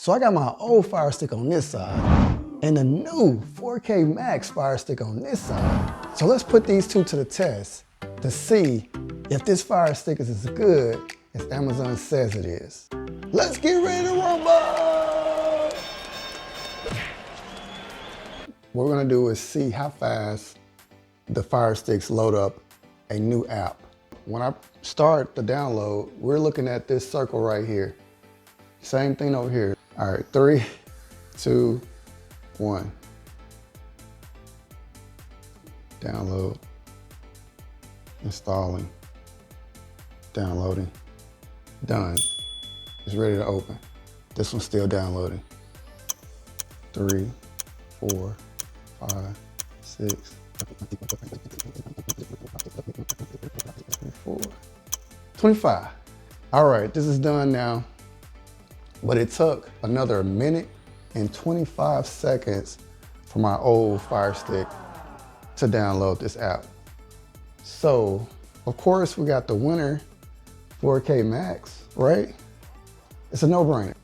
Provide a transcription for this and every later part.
So I got my old Fire Stick on this side and the new 4K Max Fire Stick on this side. So let's put these two to the test to see if this Fire Stick is as good as Amazon says it is. Let's get ready to rumble! What we're gonna do is see how fast the Fire Sticks load up a new app. When I start the download, we're looking at this circle right here. Same thing over here. All right, 3, 2, 1. Download, installing, downloading, done. It's ready to open. This one's still downloading. 3, 4, 5, 6, 4, 25. All right, this is done now. But it took another minute and 25 seconds for my old Fire Stick to download this app. So, of course, we got the winner, 4K Max, right? It's a no-brainer.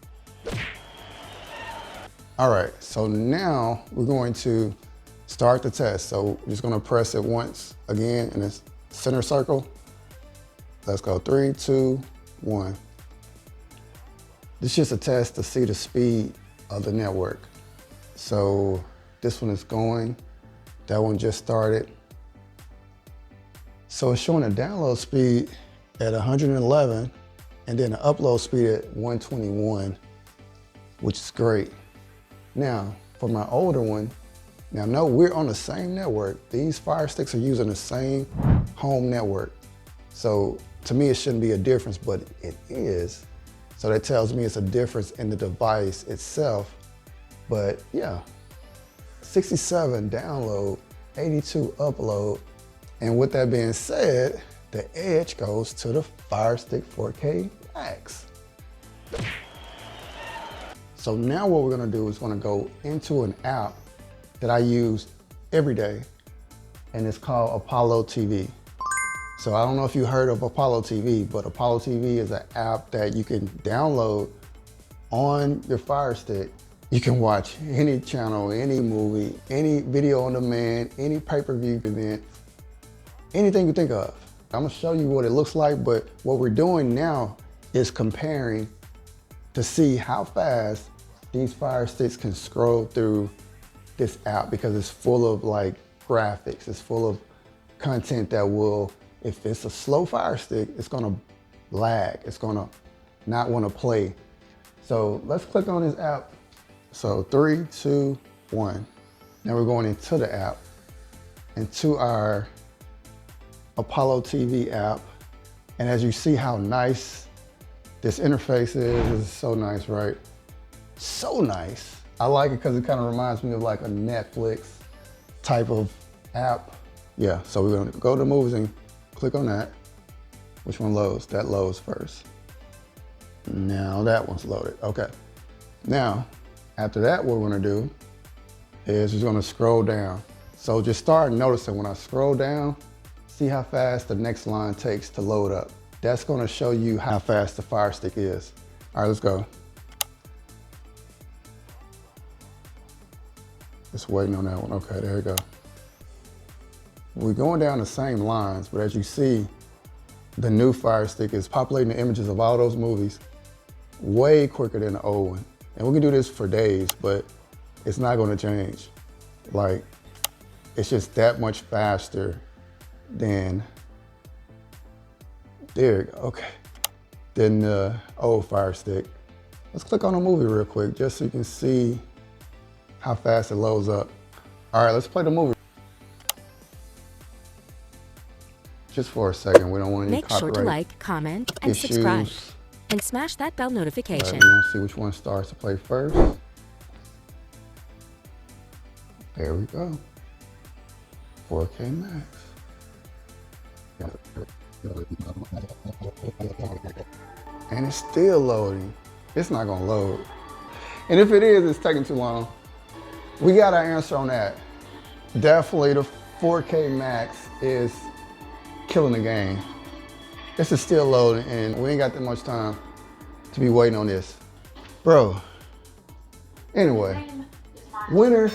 All right, so now we're going to start the test. So we're just gonna press it once again in the center circle. Let's go, 3, 2, 1. This is just a test to see the speed of the network. So this one is going, that one just started. So it's showing a download speed at 111 and then an upload speed at 121, which is great. Now, for my older one, now no, we're on the same network. These Fire Sticks are using the same home network. So to me, it shouldn't be a difference, but it is. So that tells me it's a difference in the device itself. But yeah, 67 download, 82 upload. And with that being said, the edge goes to the Fire Stick 4K Max. So now what we're gonna do is gonna go into an app that I use every day, and it's called Apollo TV. So I don't know if you heard of Apollo TV, but Apollo TV is an app that you can download on your Fire Stick. You can watch any channel, any movie, any video on demand, any pay-per-view event, anything you think of. I'm gonna show you what it looks like, but what we're doing now is comparing to see how fast these Fire Sticks can scroll through this app, because it's full of like graphics, it's full of content that will, if it's a slow Fire Stick, it's gonna lag. It's gonna not wanna play. So let's click on this app. So 3, 2, 1. Now we're going into the app, into our Apollo TV app. And as you see how nice this interface is, it's so nice, right? So nice. I like it because it kind of reminds me of like a Netflix type of app. Yeah, so we're gonna go to movies and click on that. Which one loads? That loads first. Now that one's loaded, okay. Now, after that, what we're gonna do is we're gonna scroll down. So just start noticing when I scroll down, see how fast the next line takes to load up. That's gonna show you how fast the Fire Stick is. All right, let's go. Just waiting on that one, okay, there we go. We're going down the same lines, but as you see, the new Fire Stick is populating the images of all those movies way quicker than the old one. And we can do this for days, but it's not gonna change. Like, it's just that much faster than, there we go, okay, than the old Fire Stick. Let's click on a movie real quick, just so you can see how fast it loads up. All right, let's play the movie. Just for a second, we don't want any copyright. Make sure to like, comment, and subscribe. And smash that bell notification. We're gonna see which one starts to play first. There we go. 4K Max. And it's still loading. It's not gonna load. And if it is, it's taking too long. We got our answer on that. Definitely the 4K Max is killing the game. This is still loading and we ain't got that much time to be waiting on this. Bro, Anyway, winner,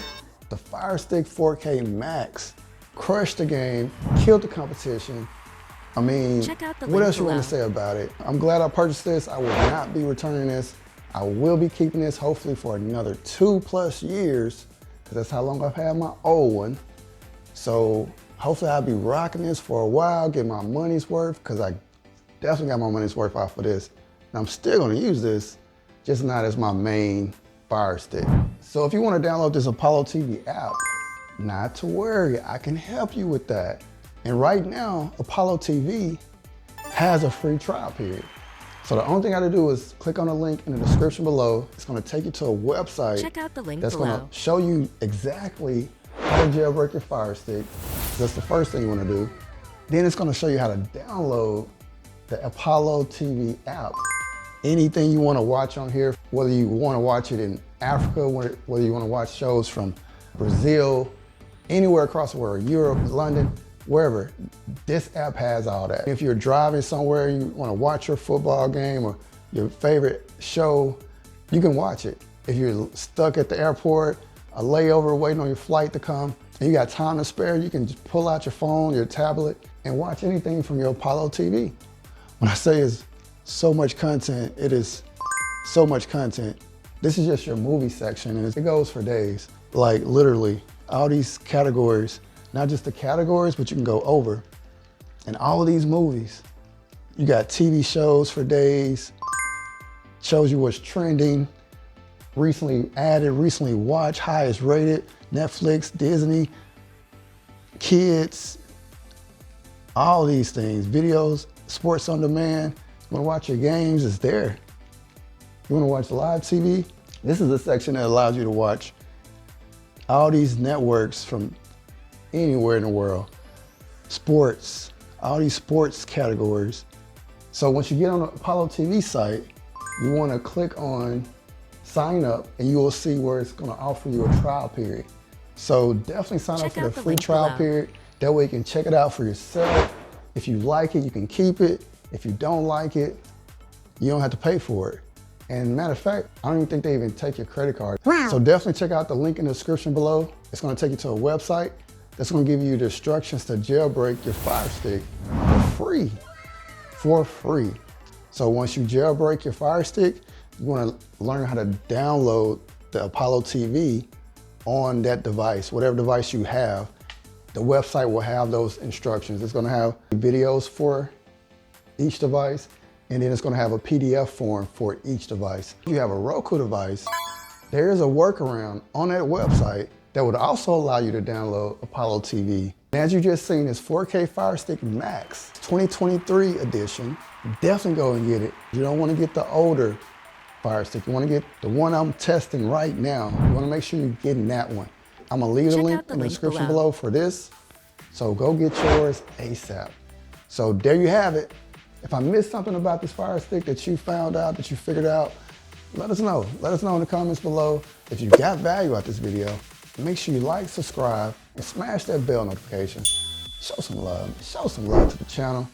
the Fire Stick 4K Max, crushed the game, killed the competition. I mean, Check out the what link else you want below. to say about it? I'm glad I purchased this. I will not be returning this. I will be keeping this hopefully for another 2+ years, because that's how long I've had my old one. So hopefully I'll be rocking this for a while, get my money's worth, because I definitely got my money's worth off of this. And I'm still gonna use this, just not as my main Fire Stick. So if you wanna download this Apollo TV app, not to worry, I can help you with that. And right now, Apollo TV has a free trial period. So the only thing I gotta do is click on the link in the description below. It's gonna take you to a website Check out the link that's below. gonna show you exactly how to jailbreak your Fire Stick. That's the first thing you wanna do. Then it's gonna show you how to download the Apollo TV app. Anything you wanna watch on here, whether you wanna watch it in Africa, whether you wanna watch shows from Brazil, anywhere across the world, Europe, London, wherever, this app has all that. If you're driving somewhere, you wanna watch your football game or your favorite show, you can watch it. If you're stuck at the airport, a layover waiting on your flight to come, and you got time to spare, you can just pull out your phone, your tablet, and watch anything from your Apollo TV. When I say it's so much content, it is so much content. This is just your movie section, and it goes for days. Like literally, all these categories, not just the categories, but you can go over. And all of these movies, you got TV shows for days, shows you what's trending, recently added, recently watched, highest rated, Netflix, Disney, kids, all these things, videos, sports on demand. You wanna watch your games, it's there. You wanna watch live TV? This is a section that allows you to watch all these networks from anywhere in the world. Sports, all these sports categories. So once you get on the Apollo TV site, you wanna click on sign up and you will see where it's gonna offer you a trial period. So definitely sign up Check for the out the free link trial below. period. That way you can check it out for yourself. If you like it, you can keep it. If you don't like it, you don't have to pay for it. And matter of fact, I don't even think they even take your credit card. Wow. So definitely check out the link in the description below. It's gonna take you to a website that's gonna give you the instructions to jailbreak your Fire Stick for free. So once you jailbreak your Fire Stick, you wanna learn how to download the Apollo TV on that device, whatever device you have. The website will have those instructions. It's gonna have videos for each device, and then it's gonna have a PDF form for each device. If you have a Roku device, there is a workaround on that website that would also allow you to download Apollo TV. And as you just seen, this 4K Fire Stick Max 2023 edition. Definitely go and get it. You don't wanna get the older Fire Stick. You wanna get the one I'm testing right now. You wanna make sure you're getting that one. I'm gonna leave the Check link out the in the link description below. below for this. So go get yours ASAP. So there you have it. If I missed something about this Fire Stick that you found out, that you figured out, let us know. Let us know in the comments below. If you got value out this video, make sure you like, subscribe, and smash that bell notification. Show some love to the channel.